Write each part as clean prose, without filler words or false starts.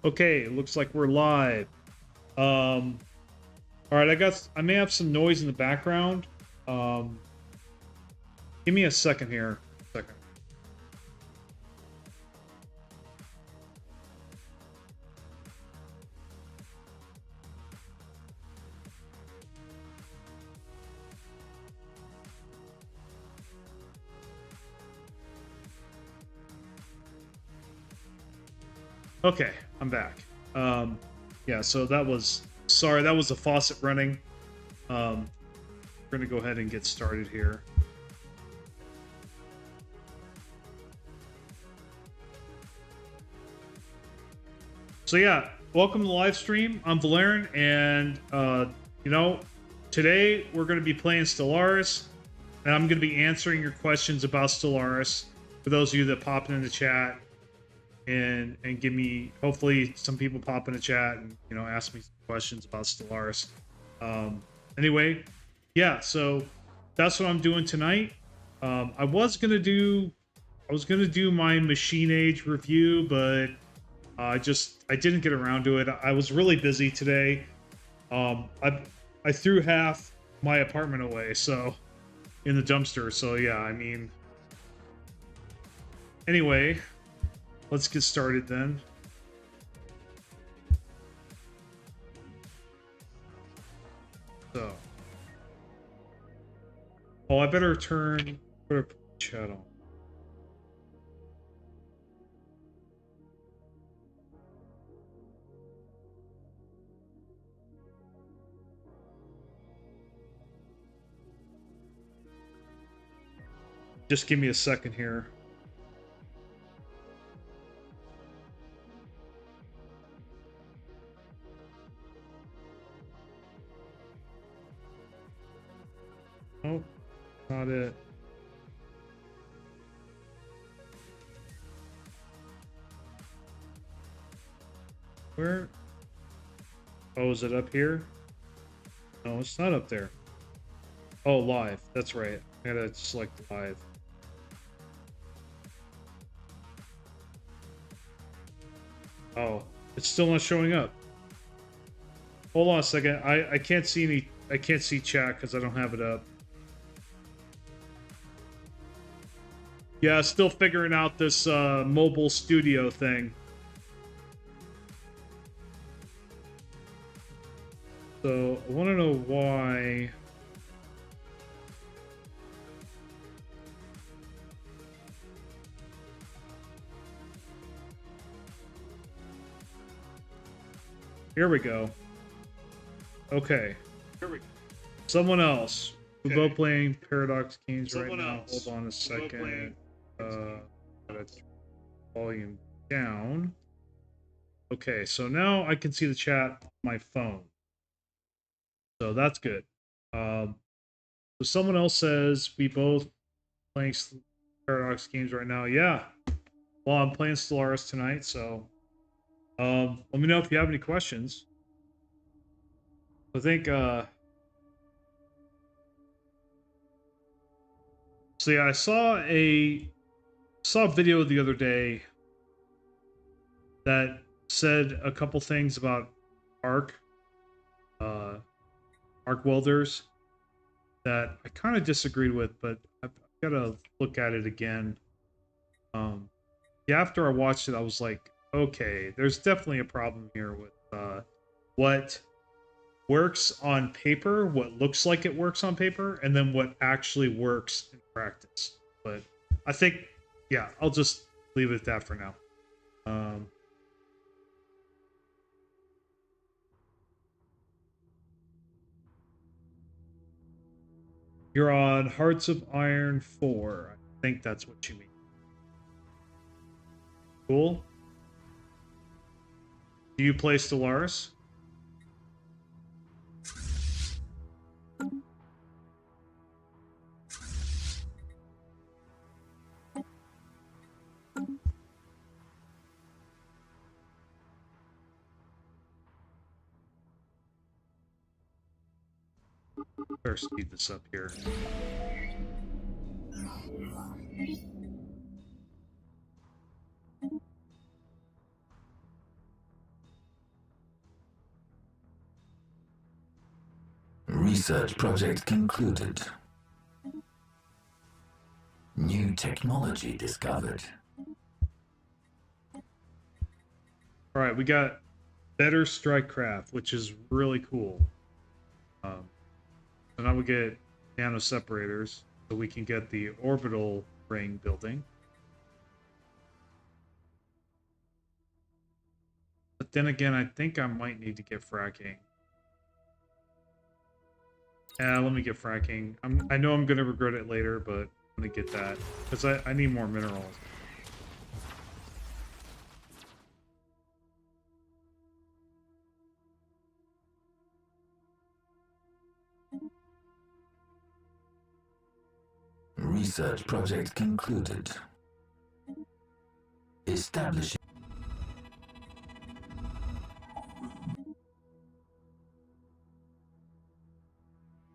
Okay, it looks like we're live. All right, I may have some noise in the background. Um, Give me a second here. Second. Okay, I'm back. Yeah, so that was that was the faucet running. We're gonna go ahead and get started here. So yeah, welcome to the live stream. I'm Volairen, and today we're going to be playing Stellaris, and I'm going to be answering your questions about Stellaris for those of you that pop in the chat and give me, hopefully some people pop in the chat and ask me some questions about Stellaris. Anyway, yeah, so that's what I'm doing tonight. I was gonna do my Machine Age review, but I didn't get around to it. I was really busy today. I threw half my apartment away, so in the dumpster. So yeah, I mean, anyway, let's get started then. So, I better put a chat on. Just give me a second here. Oh, not it. Where? Oh, is it up here? No, it's not up there. Oh, live. That's right. I gotta select live. Oh, it's still not showing up. Hold on a second. I can't see chat because I don't have it up. Yeah, still figuring out this mobile studio thing. So I want to know why. Here we go. Okay. Here we go. Someone else. Okay. We're both playing Paradox Games right now. Hold on a second. Gotta volume down. Okay, so now I can see the chat on my phone. So that's good. So someone else says we both playing Paradox Games right now. Yeah. Well, I'm playing Stellaris tonight, so let me know if you have any questions. I think so yeah, I saw a video the other day that said a couple things about arc welders that I kind of disagreed with, but I've got to look at it again. Yeah, after I watched it, I was like, okay, there's definitely a problem here with what works on paper, what looks like it works on paper, and then what actually works in practice. But I think, yeah, I'll just leave it at that for now. You're on Hearts of Iron 4. I think that's what you mean. Cool. Do you play Stellaris? Better speed this up here. Research project concluded. New technology discovered. All right, we got better strike craft, which is really cool. So now we get nano separators, so we can get the orbital ring building. But then again, I think I might need to get fracking. Yeah, let me get fracking. I know I'm gonna regret it later, but I'm gonna get that because I need more minerals. Research project concluded. Establishing.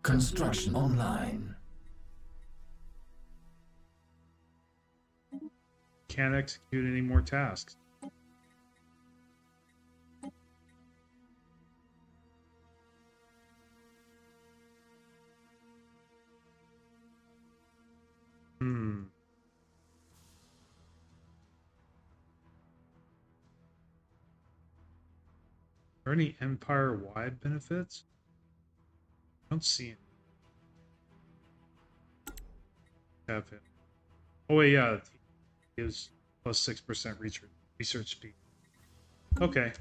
Construction online. Can't execute any more tasks. Are there any empire-wide benefits? I don't see any. Have it. Oh wait, yeah, it gives plus 6% research speed. Okay.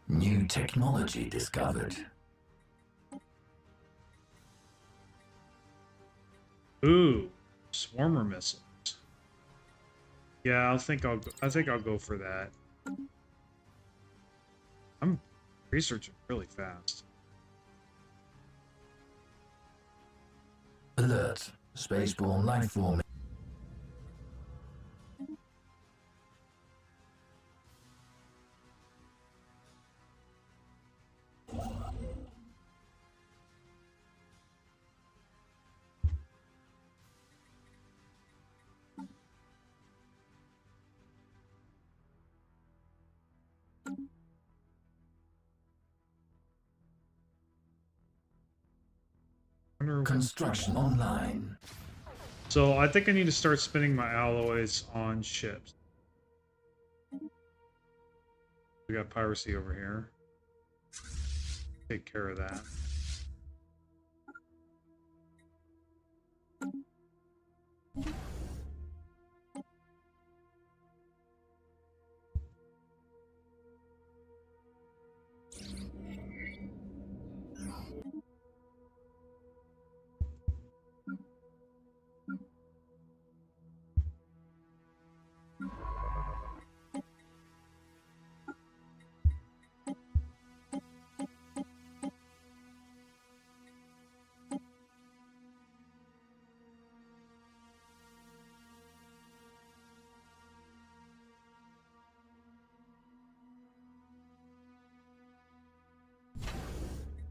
New technology discovered. Ooh, swarmer missiles. Yeah, I think I'll go for that. I'm researching really fast. Alert. Spaceborne life form. Construction online. So I think I need to start spending my alloys on ships. We got piracy over here. Take care of that.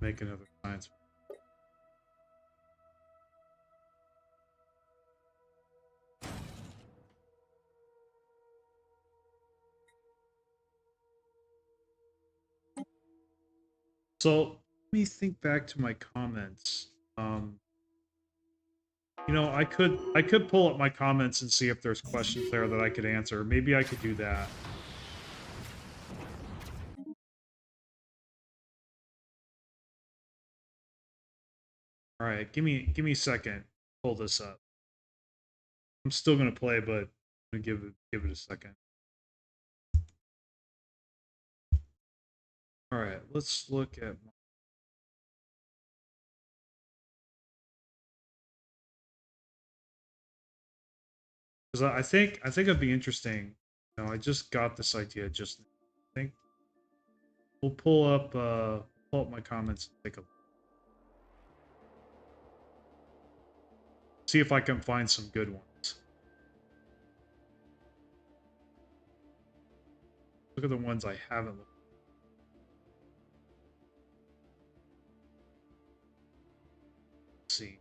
Make another science. So let me think back to my comments. You know, I could pull up my comments and see if there's questions there that I could answer. Maybe I could do that. All right, give me a second. Pull this up. I'm still gonna play, but I'm gonna give it a second. All right, let's look at. Because I think it'd be interesting. You know, I just got this idea just. I think we'll pull up my comments and take a see if I can find some good ones. Look at the ones I haven't looked. Let's see.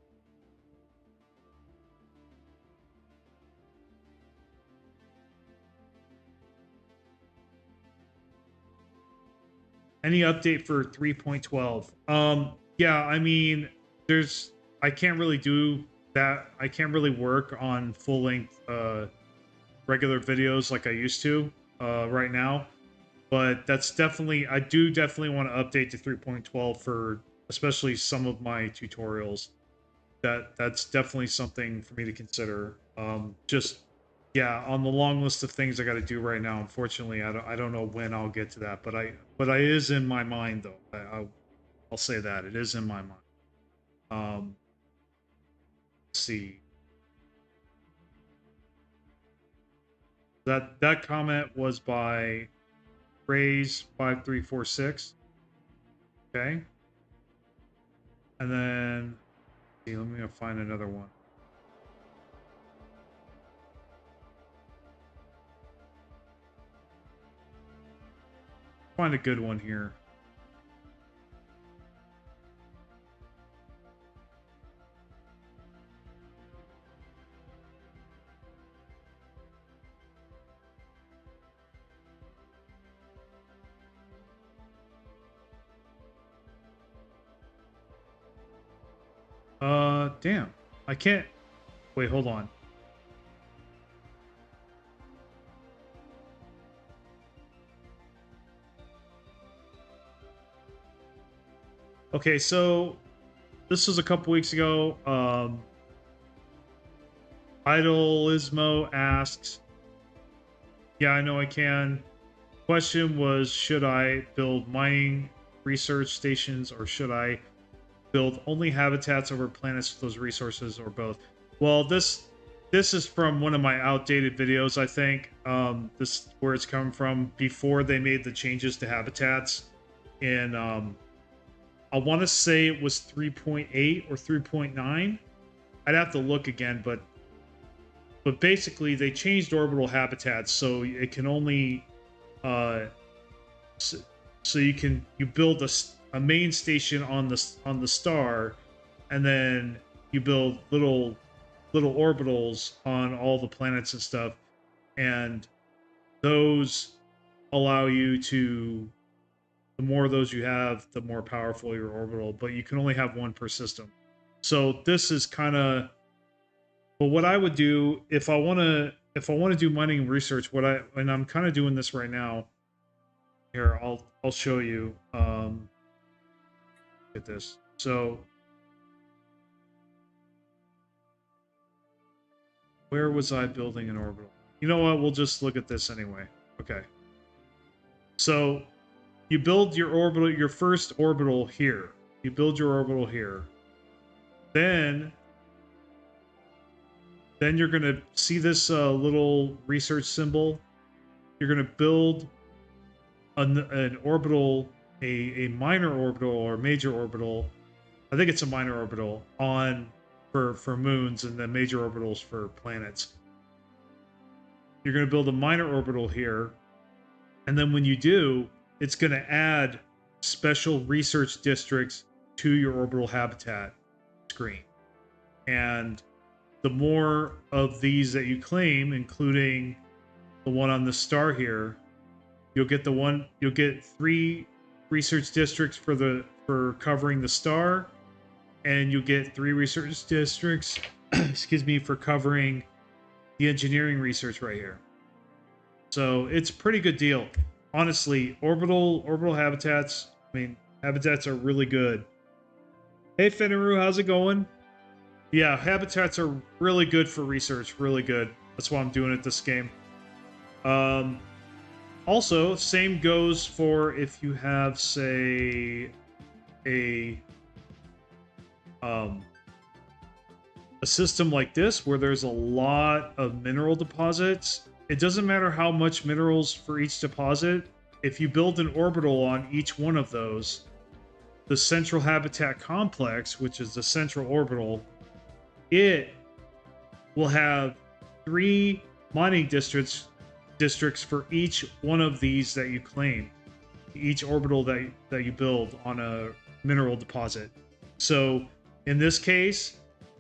Any update for 3.12? Yeah, I mean, I can't really do that. I can't really work on full length regular videos like I used to right now. But that's definitely, I do definitely want to update to 3.12 for especially some of my tutorials. That's definitely something for me to consider. Just yeah, on the long list of things I got to do right now. Unfortunately, I don't know when I'll get to that, but I is in my mind though. I'll say that it is in my mind. Let's see. That comment was by Raise5346. Okay. And then see, let me find another one. Find a good one here. Damn. I can't. Wait, hold on. Okay, so this was a couple weeks ago. Idolismo asks, yeah, I know I can. Question was, should I build mining research stations or should I build only habitats over planets with those resources or both? Well, this is from one of my outdated videos, I think. This where it's come from before they made the changes to habitats. And I want to say it was 3.8 or 3.9. I'd have to look again, but basically they changed orbital habitats so it can only so you build a main station on the star, and then you build little orbitals on all the planets and stuff, and those allow you to, the more of those you have, the more powerful your orbital, but you can only have one per system. So this is kind of, but what I would do if I want to do mining and research, and I'm kind of doing this right now. Here, I'll show you. Look at this. So where was I building an orbital? You know what? We'll just look at this anyway. Okay. So you build your orbital, your first orbital here. You build your orbital here. Then you're going to see this little research symbol. You're going to build an orbital, a minor orbital or major orbital. I think it's a minor orbital on for moons, and then major orbitals for planets. You're going to build a minor orbital here, and then when you do, it's going to add special research districts to your orbital habitat screen. And the more of these that you claim, including the one on the star here, you'll get 3 research districts for covering the star, and you'll get 3 research districts excuse me, for covering the engineering research right here. So it's a pretty good deal. Honestly, orbital habitats, I mean, habitats are really good. Hey Fenneru, how's it going? Yeah, habitats are really good for research, really good. That's why I'm doing it this game. Also, same goes for if you have, say, a system like this where there's a lot of mineral deposits. It doesn't matter how much minerals for each deposit. If you build an orbital on each one of those, the central habitat complex, which is the central orbital, it will have 3 mining districts for each one of these that you claim, each orbital that you build on a mineral deposit. So in this case,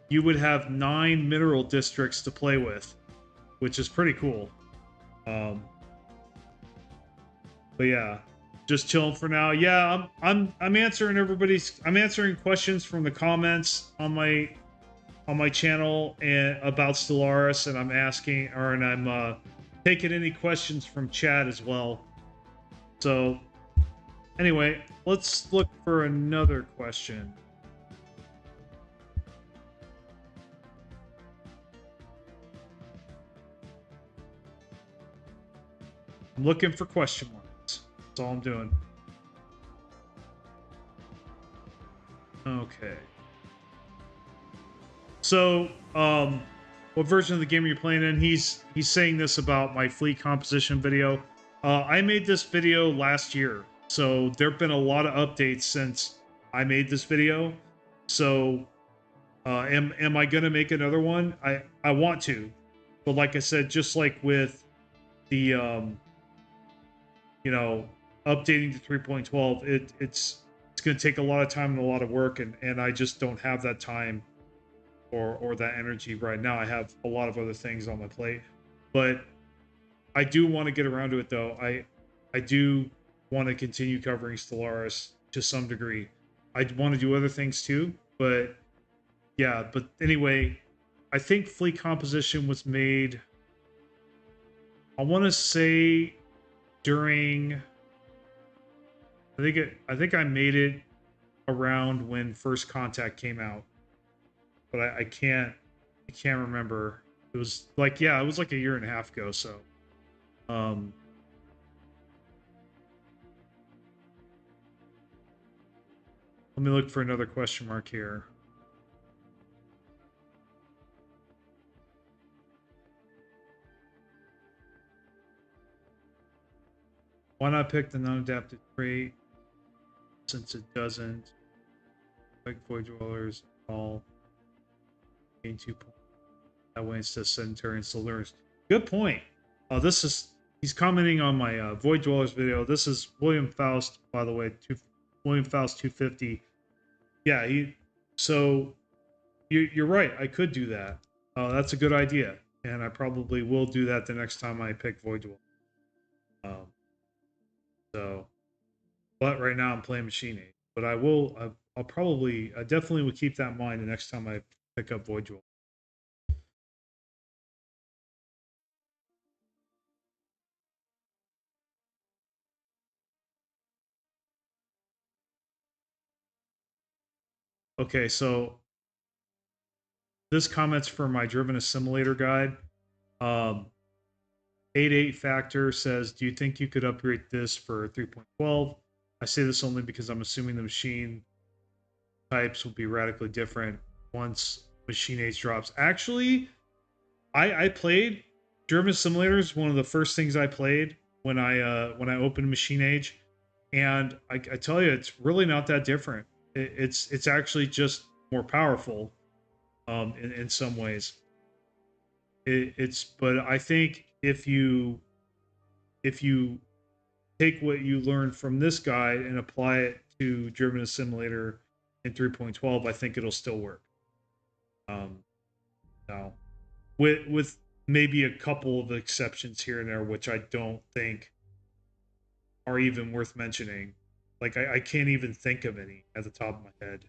you would have 9 mineral districts to play with, which is pretty cool. But yeah, Just chilling for now. Yeah, I'm answering everybody's. I'm answering questions from the comments on my channel and about Stellaris, and I'm asking, or and I'm taking any questions from chat as well. So anyway, let's look for another question. I'm looking for question marks. That's all I'm doing. Okay. So, what version of the game are you playing in? He's saying this about my fleet composition video. I made this video last year, so there've been a lot of updates since I made this video. So, am I gonna make another one? I want to, but like I said, just like with the you know, updating to 3.12, it's gonna take a lot of time and a lot of work, and I just don't have that time or that energy right now. I have a lot of other things on my plate, but I do want to get around to it though. I do want to continue covering Stellaris to some degree. I want to do other things too, but yeah. But anyway, I think fleet composition was made, I want to say, during, I think I made it around when First Contact came out, but I can't remember. It was like, yeah, it was like a year and a half ago. So, um, let me look for another question mark here. Why not pick the non-adapted trait since it doesn't like Void Dwellers at all? Gain 2 points. That way instead of sedentary and Stellaris. Good point. This is, he's commenting on my Void Dwellers video. This is William Faust, by the way. William Faust 250. Yeah, so you're right. I could do that. That's a good idea, and I probably will do that the next time I pick Void Dwellers. So, but right now I'm playing Machine Age. But I'll probably, I definitely will keep that in mind the next time I pick up Void Dwellers. Okay, so this comment's for my Driven Assimilator guide. 88 Factor says, do you think you could upgrade this for 3.12? I say this only because I'm assuming the machine types will be radically different once Machine Age drops. Actually, I played Driven Simulators, one of the first things I played when I opened Machine Age, and I tell you, it's really not that different. It's actually just more powerful, in some ways. But I think if you take what you learned from this guide and apply it to Driven Assimilator in 3.12, I think it'll still work. Now, with maybe a couple of exceptions here and there, which I don't think are even worth mentioning. Like I can't even think of any at the top of my head.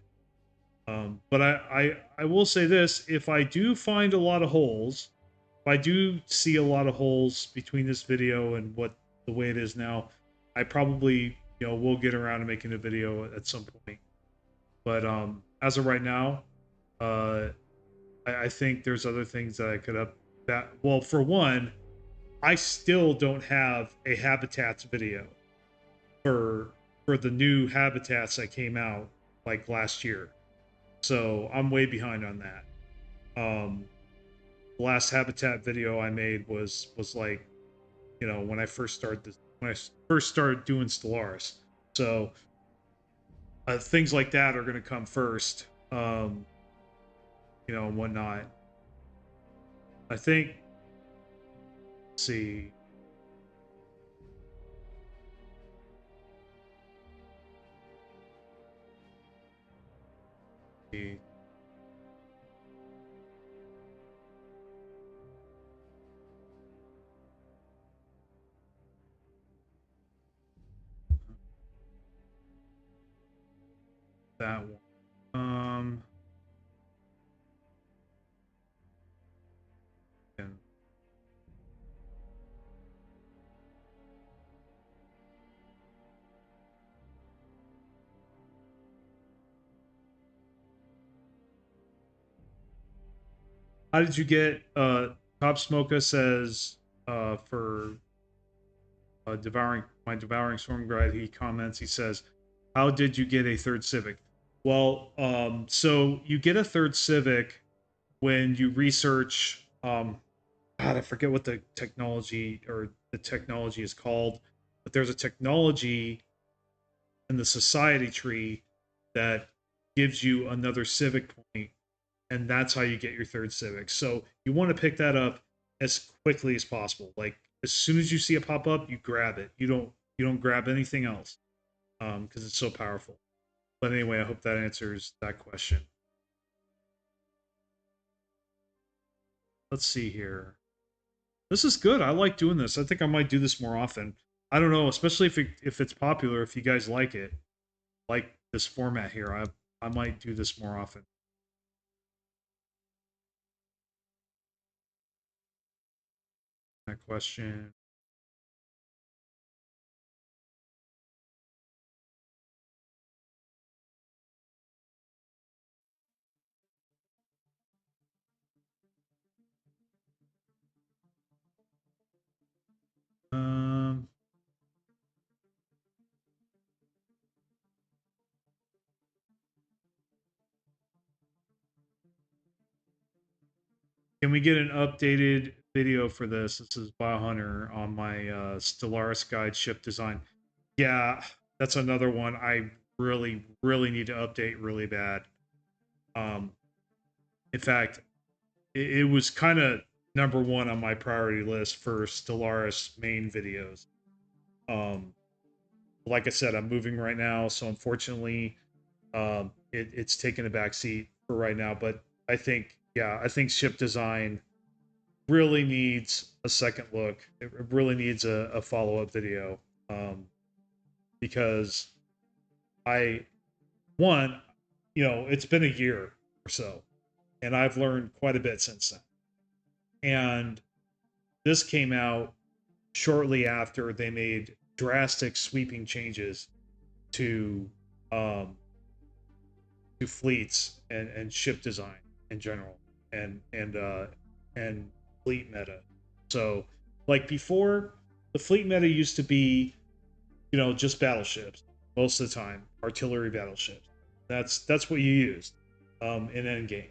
But I will say this: if I do find a lot of holes, if I do see a lot of holes between this video and what the way it is now, I probably, will get around to making a video at some point. But as of right now, I think there's other things that I could up. That, well, for one, I still don't have a habitats video for the new habitats that came out like last year. So I'm way behind on that. The last habitat video I made was like, when I first started doing Stellaris. So things like that are going to come first, and whatnot. I think. Let's see. that one. And how did you get Top Smoka says for devouring storm guide, he comments, he says, how did you get a third civic? Well, so you get a third civic when you research God, I forget what the technology is called, but there's a technology in the society tree that gives you another civic point, and that's how you get your third civic. So you want to pick that up as quickly as possible. Like as soon as you see it pop up, you grab it. You don't grab anything else because it's so powerful. But anyway, I hope that answers that question. Let's see here. This is good. I like doing this. I think I might do this more often. I don't know, especially if it's popular. If you guys like it, like this format here, I might do this more often. That question. Um, can we get an updated video for this? This is Biohunter on my Stellaris guide ship design. Yeah, that's another one I really, really need to update really bad. In fact, it was kind of number one on my priority list for Stellaris main videos. Like I said, I'm moving right now, so unfortunately, it's taken a back seat for right now. But I think, yeah, I think ship design really needs a second look. It really needs a follow up video because I, one, it's been a year or so, and I've learned quite a bit since then. And this came out shortly after they made drastic sweeping changes to um, fleets and ship design in general and fleet meta. So like before, the fleet meta used to be just battleships most of the time, artillery battleships. That's what you used in endgame,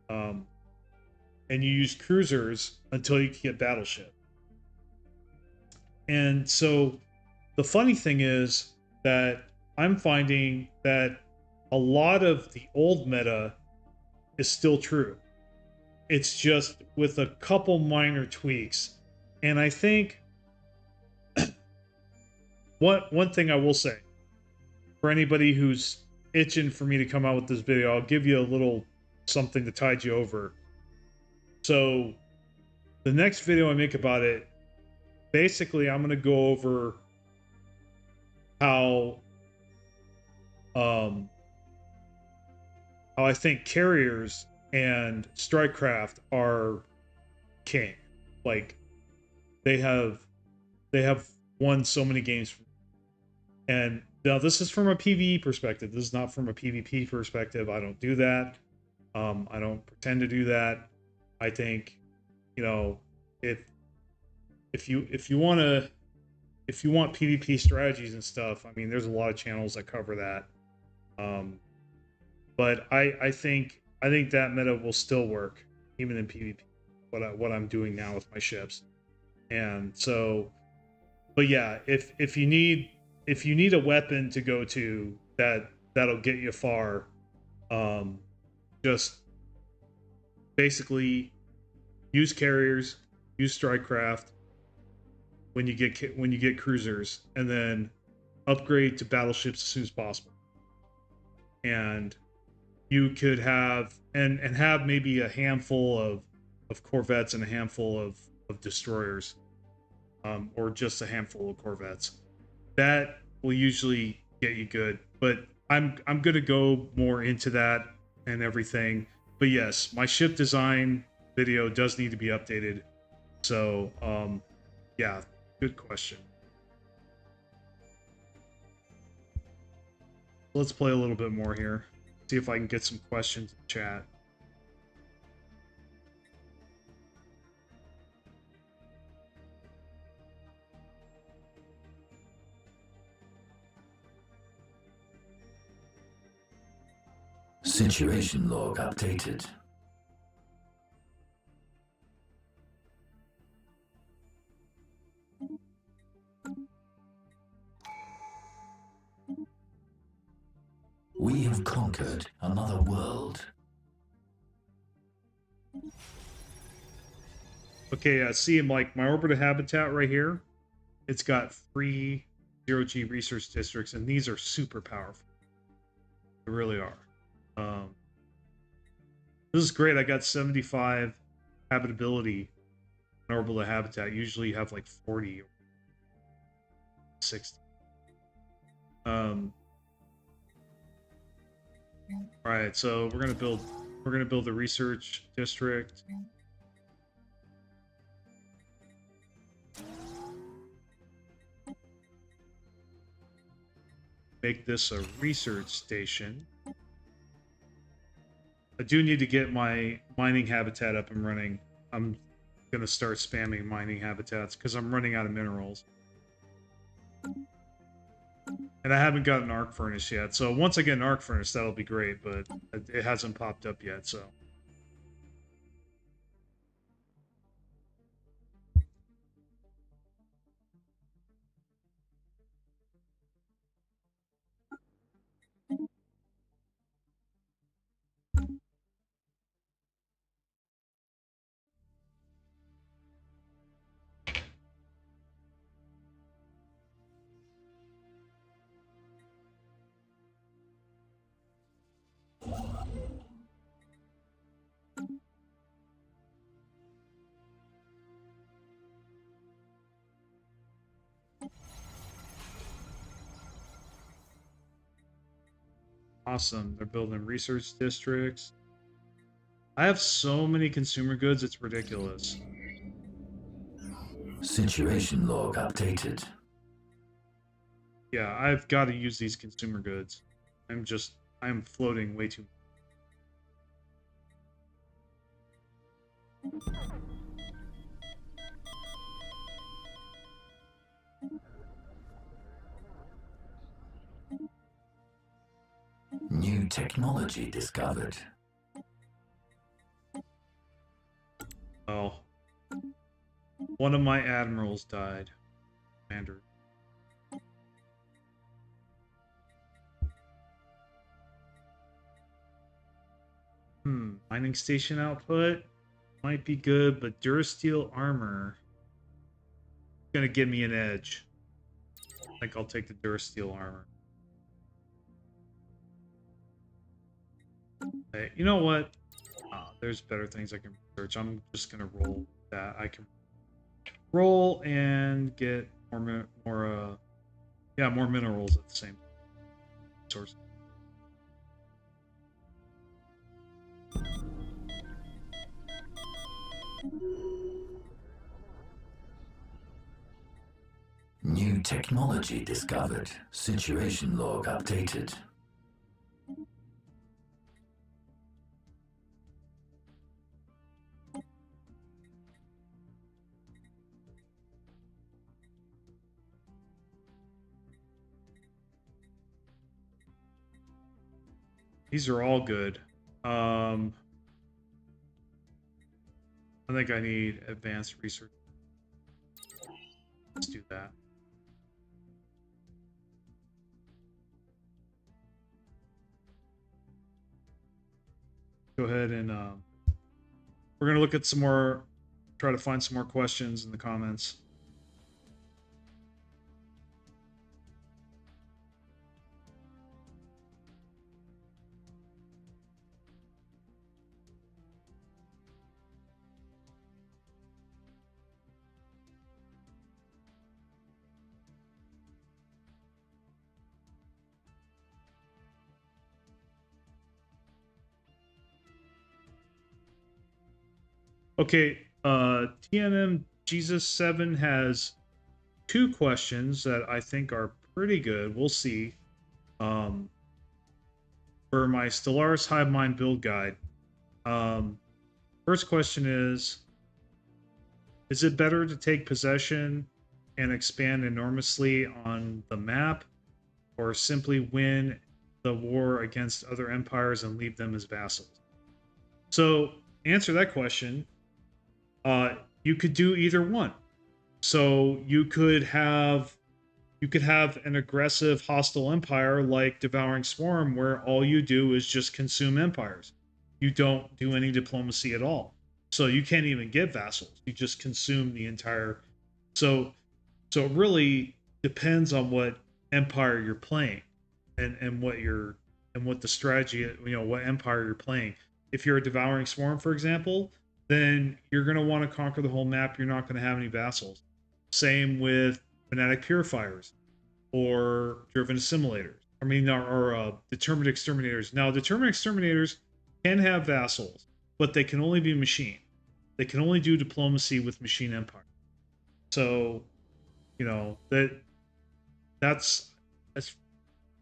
um, and you used cruisers until you could get battleship. And so the funny thing is that I'm finding that a lot of the old meta is still true. It's just with a couple minor tweaks. And I think one thing I will say for anybody who's itching for me to come out with this video, I'll give you a little something to tide you over. So the next video I make about it, basically I'm going to go over how I think carriers and strikecraft are king. Like they have won so many games. And now this is from a PvE perspective. This is not from a PvP perspective. I don't do that. I don't pretend to do that. I think, if you want PvP strategies and stuff, I mean, there's a lot of channels that cover that. But I think that meta will still work even in PvP. What I'm doing now with my ships, and so, but yeah, if you need a weapon to go to that'll get you far, just basically use carriers, use strikecraft when you get cruisers, and then upgrade to battleships as soon as possible. And you could have and have maybe a handful of corvettes and a handful of destroyers, or just a handful of corvettes. That will usually get you good. But I'm gonna go more into that and everything. But yes, my ship design video does need to be updated. So yeah, good question. Let's play a little bit more here. See if I can get some questions in chat. Situation log updated. We have conquered another world. Okay, see, like my orbital habitat right here, it's got 3 0G research districts, and these are super powerful. They really are. This is great. I got 75 habitability in orbital habitat. Usually you have like 40 or 60. All right, so we're gonna build the research district. Make this a research station. I do need to get my mining habitat up and running. I'm gonna start spamming mining habitats because I'm running out of minerals. And I haven't got an arc furnace yet. So once I get an arc furnace, that'll be great, but it hasn't popped up yet, so. Awesome. They're building research districts. I have so many consumer goods, it's ridiculous. Situation log updated. Yeah, I've got to use these consumer goods. I'm floating way too much. New technology discovered. Oh. One of my admirals died. Commander. Mining station output might be good, but Durasteel armor is gonna give me an edge. I think I'll take the Durasteel armor. Hey, you know what? There's better things I can research. I'm just gonna roll that. I can roll and get more minerals at the same source. New technology discovered. Situation log updated. These are all good. I think I need advanced research. Let's do that. Go ahead and we're gonna look at some more, try to find some more questions in the comments. Okay, TNM Jesus 7 has 2 questions that I think are pretty good. We'll see. Um, for my Stellaris Hive Mind build guide. Um, first question is it better to take possession and expand enormously on the map, or simply win the war against other empires and leave them as vassals? So, answer that question. You could do either one. So you could have an aggressive hostile empire like Devouring Swarm, where all you do is just consume empires. You don't do any diplomacy at all. So you can't even get vassals. You just consume the entire. So so it really depends on what empire you're playing, and what the strategy, what empire you're playing. If you're a Devouring Swarm, for example, then you're going to want to conquer the whole map. You're not going to have any vassals. Same with Fanatic Purifiers or Driven Assimilators. I mean, or Determined Exterminators. Now, Determined Exterminators can have vassals, but they can only be machine. They can only do diplomacy with Machine Empire. So, that's as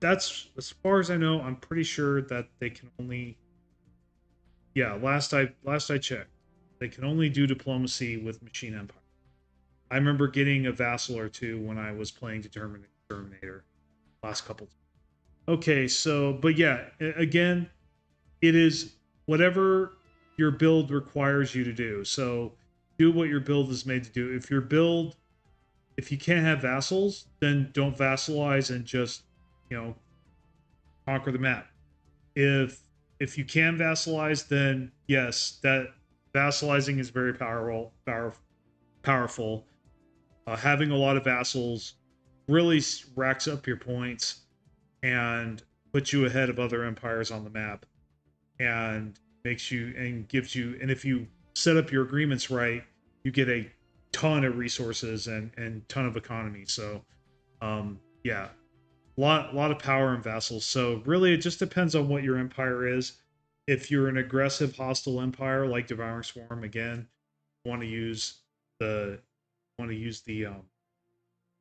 as far as I know. I'm pretty sure that they can only. Yeah, last I checked, they can only do diplomacy with Machine Empire. I remember getting a vassal or two when I was playing Determined Exterminator last couple. Okay, so but yeah, again, it is whatever your build requires you to do. So do what your build is made to do. If you can't have vassals, then don't vassalize and just, you know, conquer the map. If you can vassalize, then yes, that vassalizing is very powerful. Having a lot of vassals really racks up your points and puts you ahead of other empires on the map, and makes you and gives you, and if you set up your agreements right, you get a ton of resources and ton of economy. So yeah, lot of power in vassals. So really it just depends on what your empire is. If you're an aggressive hostile empire like Devouring Swarm, again, want to use the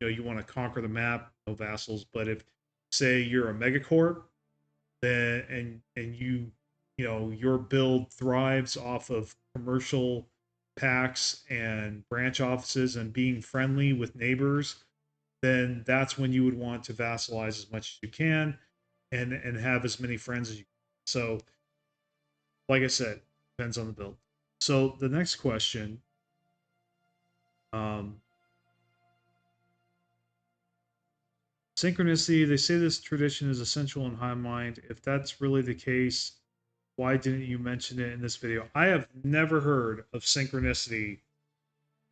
you want to conquer the map, no vassals. But if, say, you're a megacorp, then and your build thrives off of commercial packs and branch offices and being friendly with neighbors, then that's when you would want to vassalize as much as you can, and have as many friends as you can. So like I said, depends on the build. So the next question, um, synchronicity. They say this tradition is essential in High Mind. If that's really the case, why didn't you mention it in this video? I have never heard of synchronicity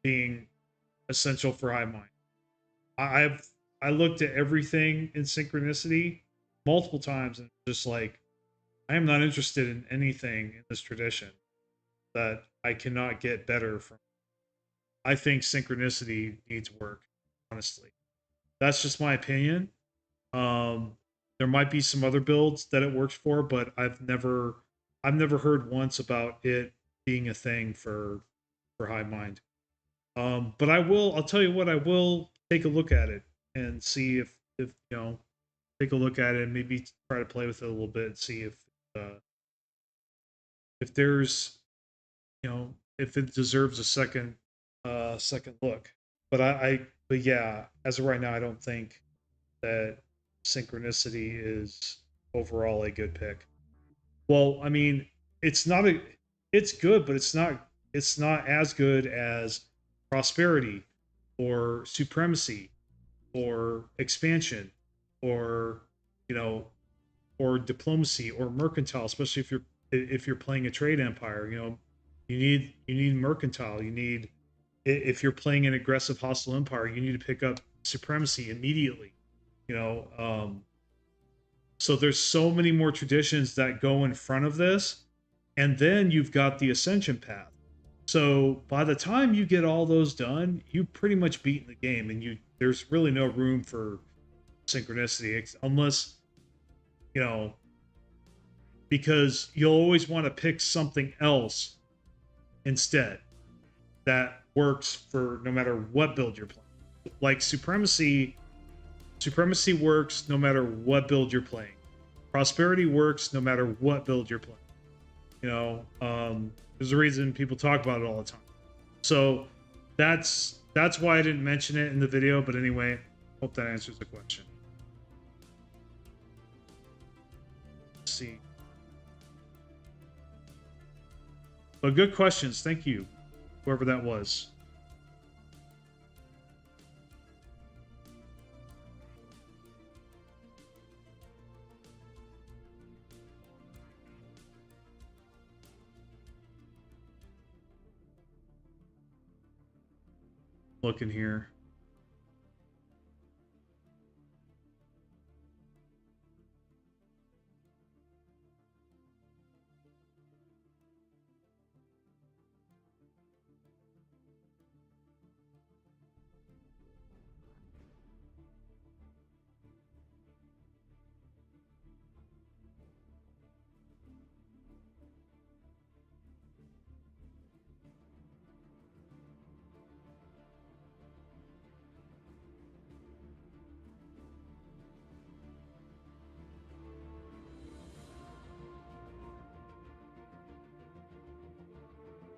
being essential for High Mind. I looked at everything in synchronicity multiple times and just like, I am not interested in anything in this tradition that I cannot get better from. I think synchronicity needs work, honestly. That's just my opinion. Um, there might be some other builds that it works for, but I've never heard once about it being a thing for High Mind. But I'll tell you what, I will take a look at it and see if take a look at it and maybe try to play with it a little bit and see uh, if there's, if it deserves a second look. But yeah, as of right now, I don't think that synchronicity is overall a good pick. Well, I mean, it's not a it's good, but it's not as good as prosperity or supremacy or expansion or you know or diplomacy or mercantile, especially if you're playing a trade empire. You need mercantile. You need, if you're playing an aggressive hostile empire, you need to pick up supremacy immediately. You know, so there's so many more traditions that go in front of this, and then you've got the ascension path. So by the time you get all those done, you pretty much beaten the game, and there's really no room for synchronicity unless, you know because you'll always want to pick something else instead. that works for no matter what build you're playing. Like Supremacy works no matter what build you're playing. Prosperity works no matter what build you're playing. You know, there's a reason people talk about it all the time. So that's why I didn't mention it in the video. But anyway, hope that answers the question. Let's see. But good questions. Thank you, whoever that was. Looking here.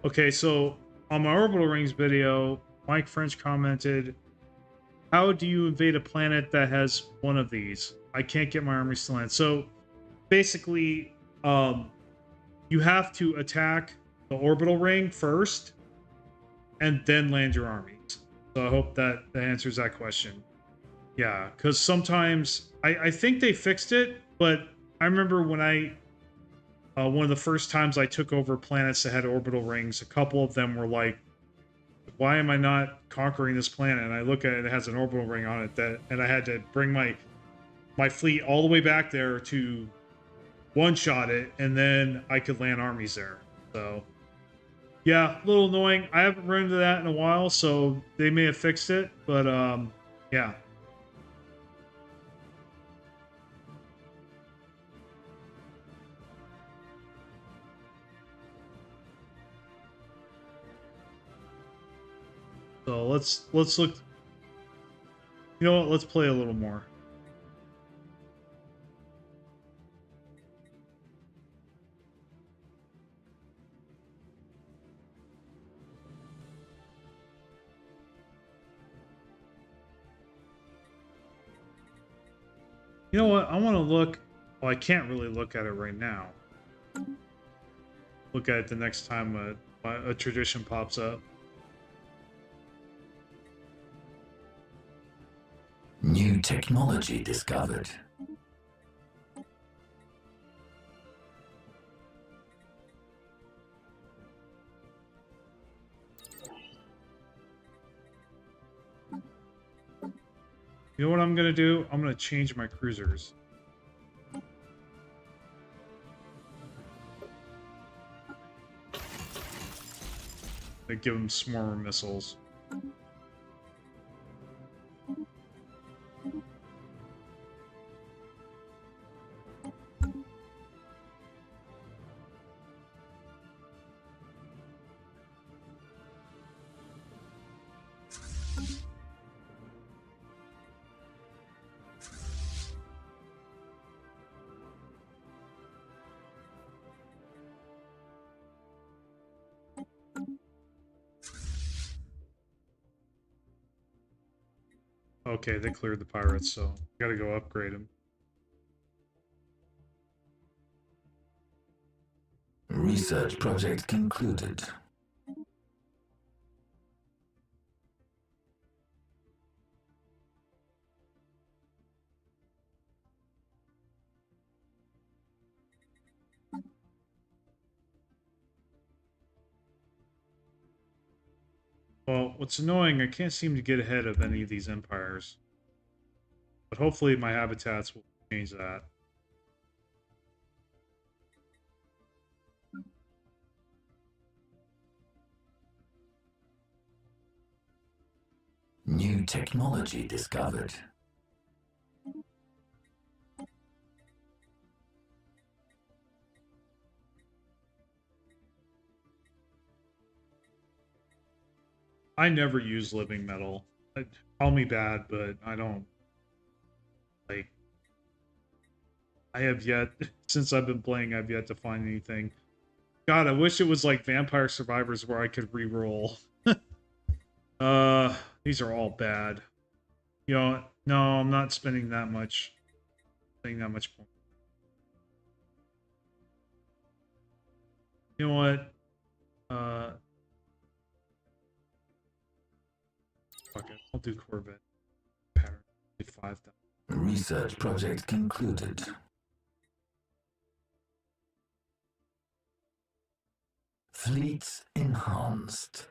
Okay, so on my orbital rings video, Mike French commented, "How do you invade a planet that has one of these? I can't get my armies to land." So basically, you have to attack the orbital ring first, and then land your armies. So I hope that answers that question. Yeah, because sometimes I think they fixed it, but I remember when one of the first times I took over planets that had orbital rings, a couple of them were like, why am I not conquering this planet? And I look at it, it has an orbital ring on it, and I had to bring my fleet all the way back there to one-shot it, and then I could land armies there. So yeah, a little annoying. I haven't run into that in a while, so they may have fixed it, but yeah. So let's look. You know what? Let's play a little more. You know what? I want to look. Well, I can't really look at it right now. Look at it the next time a tradition pops up. New technology discovered. You know what I'm going to do? I'm going to change my cruisers. They give them swarmer missiles. Okay, they cleared the pirates, so gotta go upgrade them. Research project concluded. Well, what's annoying, I can't seem to get ahead of any of these empires. But hopefully my habitats will change that. New technology discovered. I never use living metal. Call me bad, but I don't like. I have yet, since I've been playing, I've yet to find anything. God, I wish it was like Vampire Survivors where I could re-roll. These are all bad. You know, no, I'm not spending that much. Spending that much more. You know what? Fuck it. I'll do Corvette. Pattern 5,000. Research project concluded. Fleets enhanced.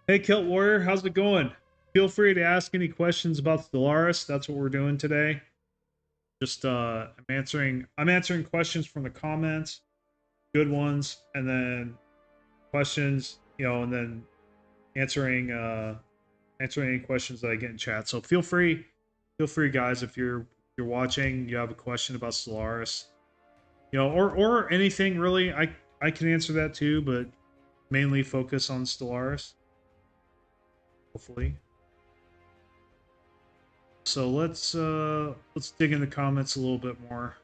Hey, Kilt Warrior, how's it going? Feel free to ask any questions about Stellaris. That's what we're doing today. Just I'm answering questions from the comments, good ones, and then questions, and then answering answering any questions that I get in chat. So feel free, guys, if you're watching, you have a question about Stellaris, or anything really. I can answer that too, but mainly focus on Stellaris. Hopefully. So let's dig in the comments a little bit more.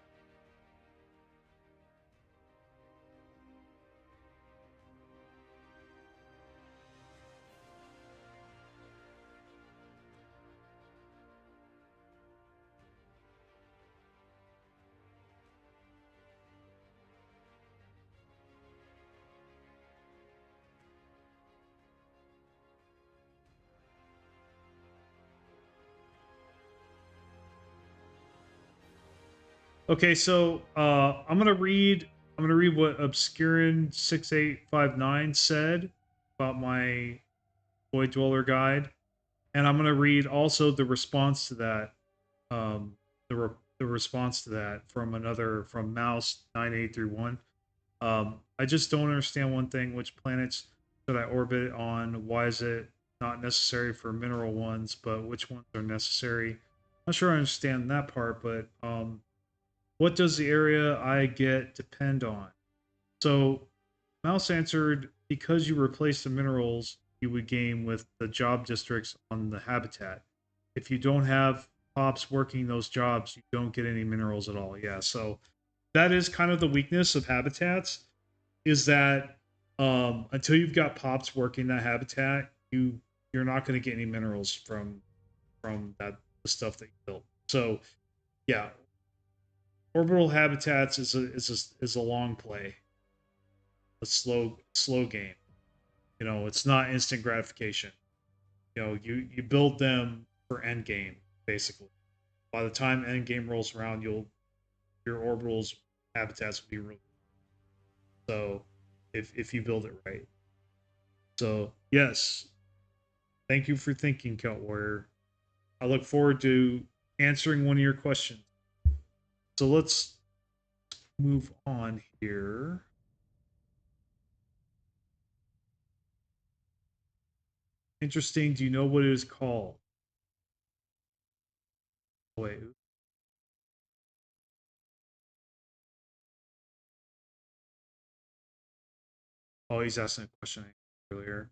Okay, so I'm gonna read what Obscurin6859 said about my Void Dweller guide, and I'm gonna read also the response to that, um, the response to that from Mouse 9831. I just don't understand one thing: which planets should I orbit on? Why is it not necessary for mineral ones, but which ones are necessary? I'm not sure I understand that part, but what does the area I get depend on? So Mouse answered, because you replace the minerals you would gain with the job districts on the habitat. If you don't have pops working those jobs, you don't get any minerals at all. Yeah, so that is kind of the weakness of habitats, is that until you've got pops working that habitat, you're not going to get any minerals from the stuff that you built. So yeah, orbital habitats is a long play, a slow game. It's not instant gratification. You build them for end game basically. By the time end game rolls around, your orbitals habitats will be really, so if you build it right. So yes, thank you for thinking, Celt Warrior. I look forward to answering one of your questions. So let's move on here. Interesting. Do you know what it is called? Wait. Oh, he's asking a question earlier.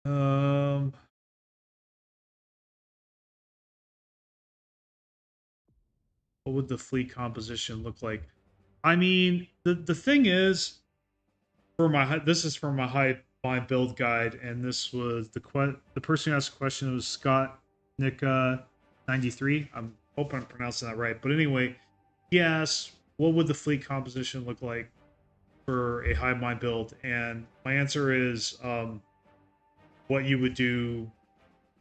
Um, what would the fleet composition look like? I mean, the thing is, this is for my build guide, and this was the person who asked the question was Scott Nicka 93. I'm hoping I'm pronouncing that right, but anyway, he asked what would the fleet composition look like for a hive mind build, and my answer is what you would do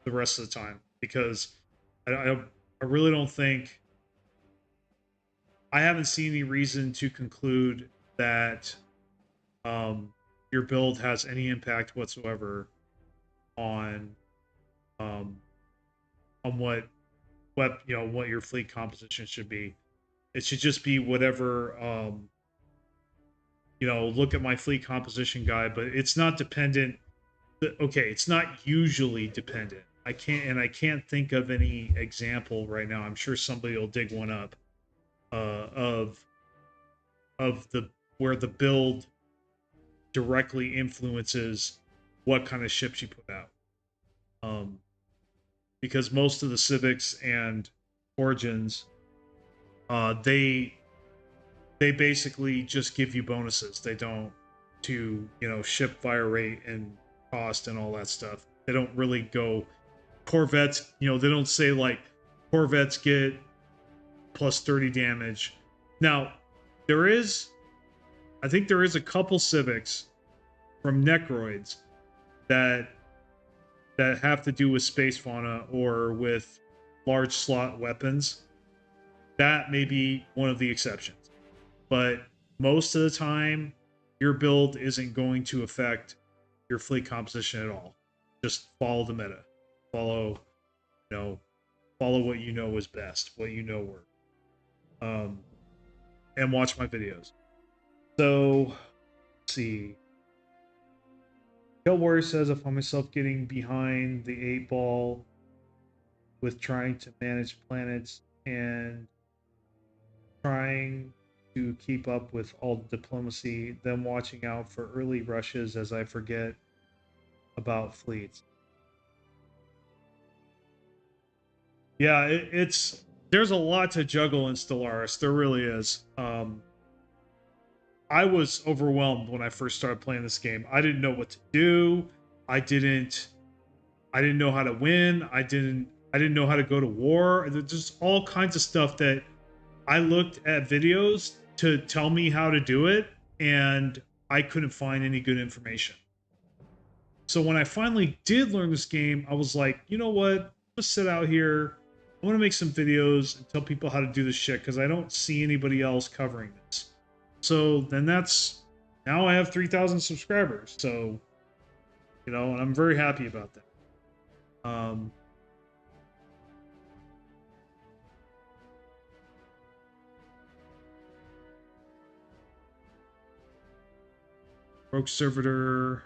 the rest of the time, because I really don't think I haven't seen any reason to conclude that your build has any impact whatsoever on um, what what your fleet composition should be. It should just be whatever. Look at my fleet composition guide, but it's not dependent. Okay, it's not usually dependent. I can't think of any example right now. I'm sure somebody will dig one up of the where the build directly influences what kind of ships you put out. Because most of the civics and origins, they basically just give you bonuses. They don't to ship fire rate and cost and all that stuff. They don't really go Corvettes. They don't say like Corvettes get plus 30 damage. Now I think there is a couple civics from Necroids that have to do with space fauna or with large slot weapons. That may be one of the exceptions. But most of the time, your build isn't going to affect your fleet composition at all. Just follow the meta. Follow what you know is best, what you know works. And watch my videos. So, let's see. Kill Warrior says, I find myself getting behind the 8 ball with trying to manage planets and trying to keep up with all the diplomacy, then watching out for early rushes as I forget about fleets. Yeah, there's a lot to juggle in Stellaris. There really is. I was overwhelmed when I first started playing this game. I didn't know what to do. I didn't know how to win. I didn't know how to go to war. There's just all kinds of stuff that I looked at videos to tell me how to do it, and I couldn't find any good information. So when I finally did learn this game, I was like, you know what? I'm gonna sit out here. I want to make some videos and tell people how to do this shit because I don't see anybody else covering this. So then now I have 3,000 subscribers. So, and I'm very happy about that. Rogue Servitor.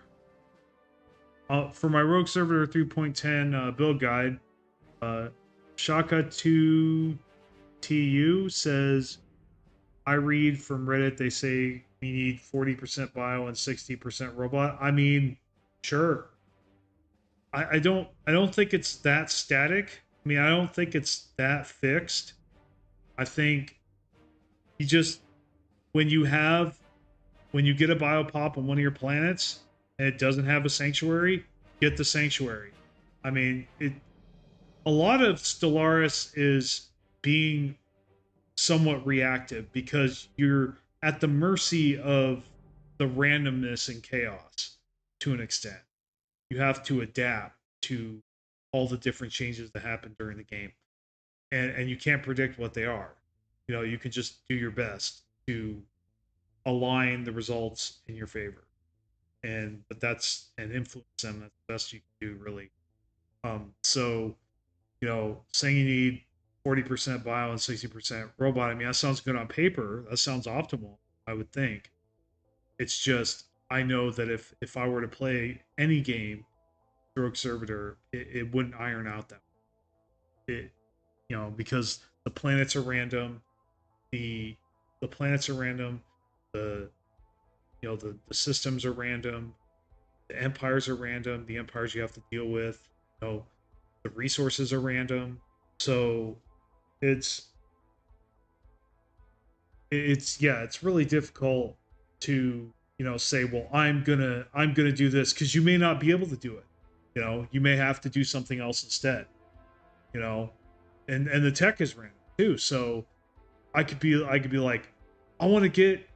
For my Rogue Servitor 3.10 build guide, Shaka 2TU says, I read from Reddit, they say we need 40% bio and 60% robot. I mean, sure. I don't think it's that static. I mean, I don't think it's that fixed. I think you just when you get a bio pop on one of your planets and it doesn't have a sanctuary, get the sanctuary. I mean, a lot of Stellaris is being somewhat reactive because you're at the mercy of the randomness and chaos to an extent. You have to adapt to all the different changes that happen during the game. And you can't predict what they are. You can just do your best to align the results in your favor. But that's and influence them. That's the best you can do, really. So, saying you need 40% bio and 60% robot. I mean, that sounds good on paper. That sounds optimal, I would think. It's just, I know that if I were to play any game, Rogue Servitor, it wouldn't iron out that way. Because the planets are random, the planets are random, the systems are random, the empires are random, the empires you have to deal with, the resources are random. So it's really difficult to say, well, I'm gonna do this, because you may not be able to do it. You may have to do something else instead. And the tech is random too. So I could be like, I want to get,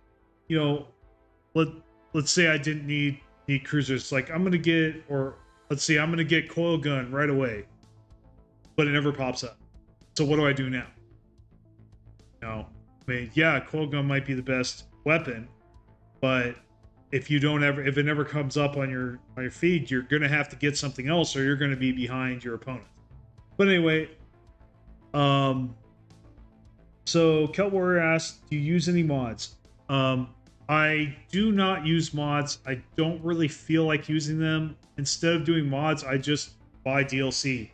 let's say I didn't need cruisers. Like I'm gonna get coil gun right away, but it never pops up. So what do I do now? I mean, yeah, coil gun might be the best weapon, but if you don't ever, if it never comes up on your feed, you're gonna have to get something else, or you're gonna be behind your opponent. But anyway, so Kel Warrior asked, "Do you use any mods?" I do not use mods. I don't really feel like using them. Instead of doing mods, I just buy DLC.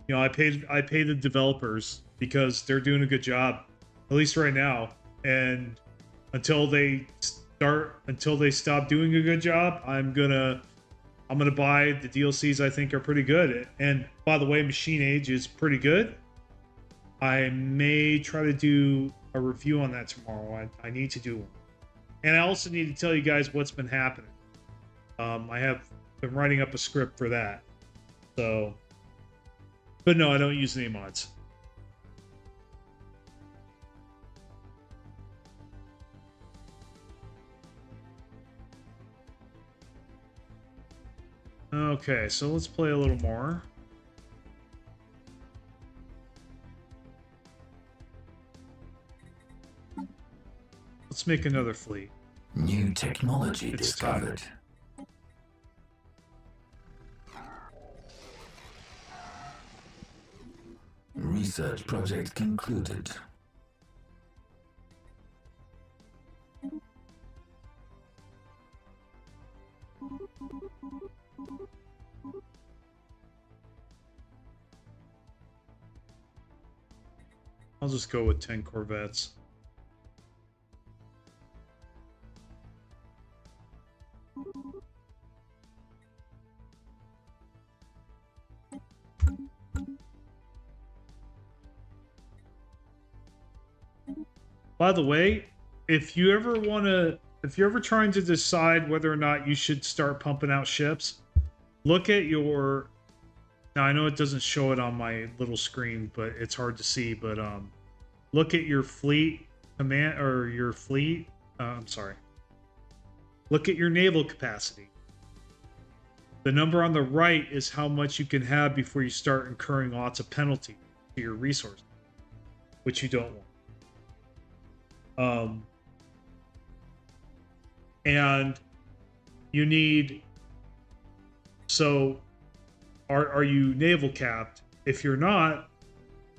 You know, I pay the developers because they're doing a good job, at least right now. And until they stop doing a good job, I'm gonna buy the DLCs I think are pretty good. And by the way, Machine Age is pretty good. I may try to do a review on that tomorrow. I need to do one. And I also need to tell you guys what's been happening. I have been writing up a script for that. So, but no, I don't use any mods. Okay, so let's play a little more. Let's make another fleet. New technology discovered. Research project concluded. I'll just go with 10 Corvettes. By the way, if you're ever trying to decide whether or not you should start pumping out ships, look at your, now I know it doesn't show it on my little screen, but it's hard to see, but look at your fleet command, or your fleet, I'm sorry. Look at your naval capacity. The number on the right is how much you can have before you start incurring lots of penalty to your resources, which you don't want. And you need, so are you naval capped? If you're not,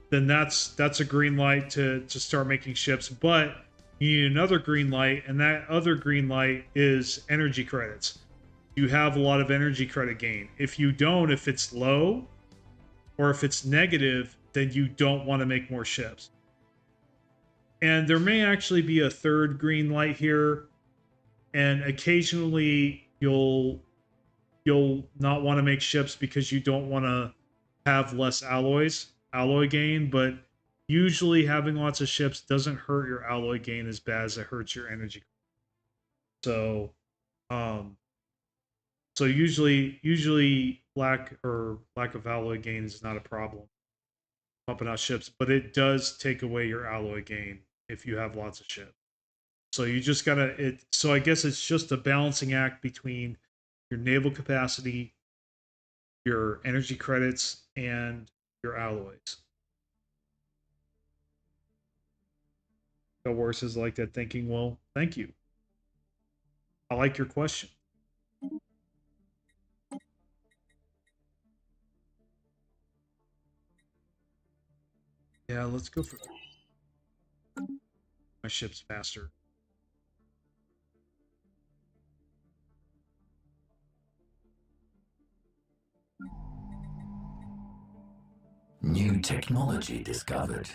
then that's a green light to start making ships, but you need another green light, and that other green light is energy credits. You have a lot of energy credit gain. If you don't, if it's low or if it's negative, then you don't want to make more ships. And there may actually be a third green light here, and occasionally you'll not want to make ships because you don't want to have less alloy gain, but usually having lots of ships doesn't hurt your alloy gain as bad as it hurts your energy. So so usually lack of alloy gain is not a problem pumping out ships, but it does take away your alloy gain if you have lots of ships. So you just gotta so I guess it's just a balancing act between your naval capacity, your energy credits, and your alloys. The worse is like that thinking. Well, thank you. I like your question. Yeah, let's go for my ship's faster. New technology discovered.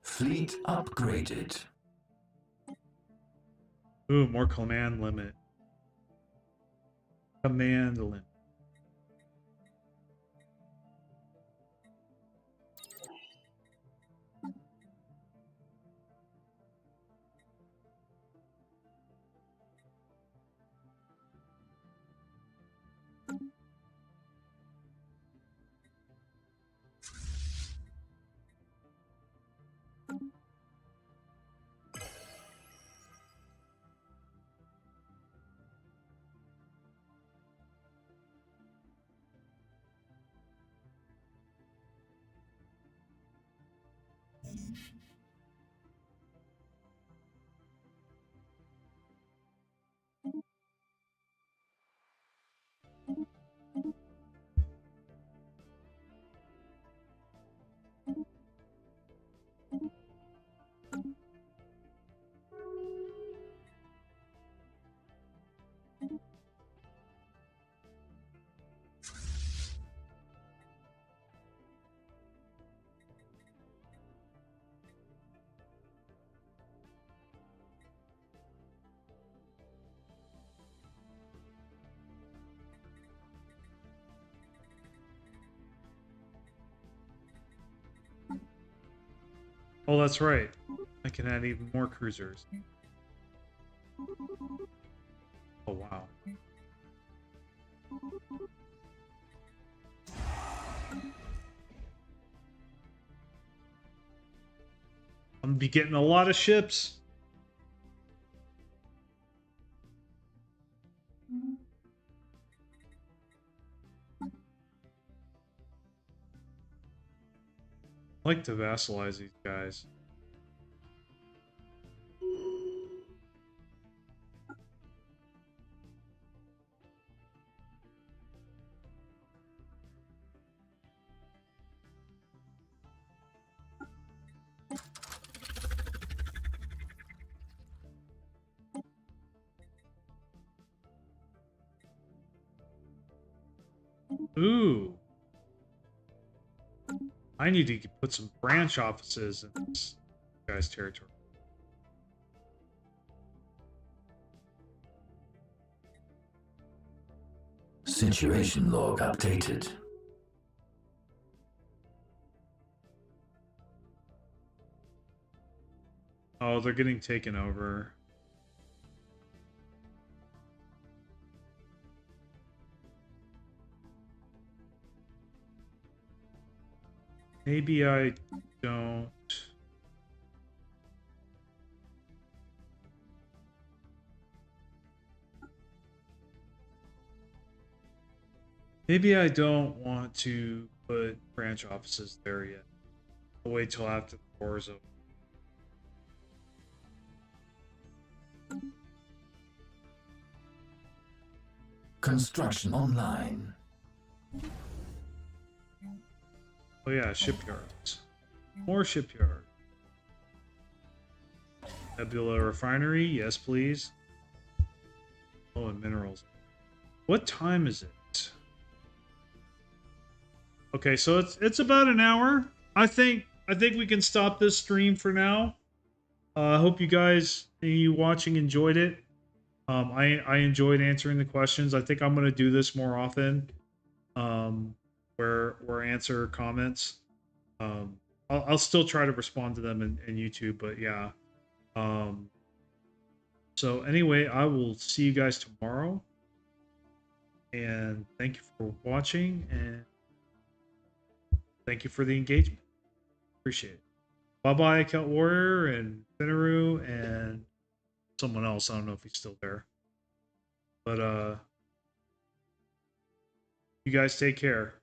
Fleet upgraded. Ooh, more command limit. Command limit. Oh, that's right. I can add even more cruisers. Oh, wow. I'm gonna be getting a lot of ships. I like to vassalize these guys. Ooh. I need to put some branch offices in this guy's territory. Situation log updated. Oh, they're getting taken over. Maybe I don't. Maybe I don't want to put branch offices there yet. I'll wait till after the war is over. Construction online. Oh yeah, shipyards. More shipyard. Nebula refinery, yes please. Oh, and minerals. What time is it? Okay, so it's about an hour. I think we can stop this stream for now. I hope you guys, you watching, enjoyed it. I enjoyed answering the questions. I think I'm gonna do this more often. Where answer comments. I'll still try to respond to them in YouTube, but yeah. So anyway, I will see you guys tomorrow. And thank you for watching, and thank you for the engagement. Appreciate it. Bye bye, Account Warrior and Finnaru and someone else. I don't know if he's still there. But you guys take care.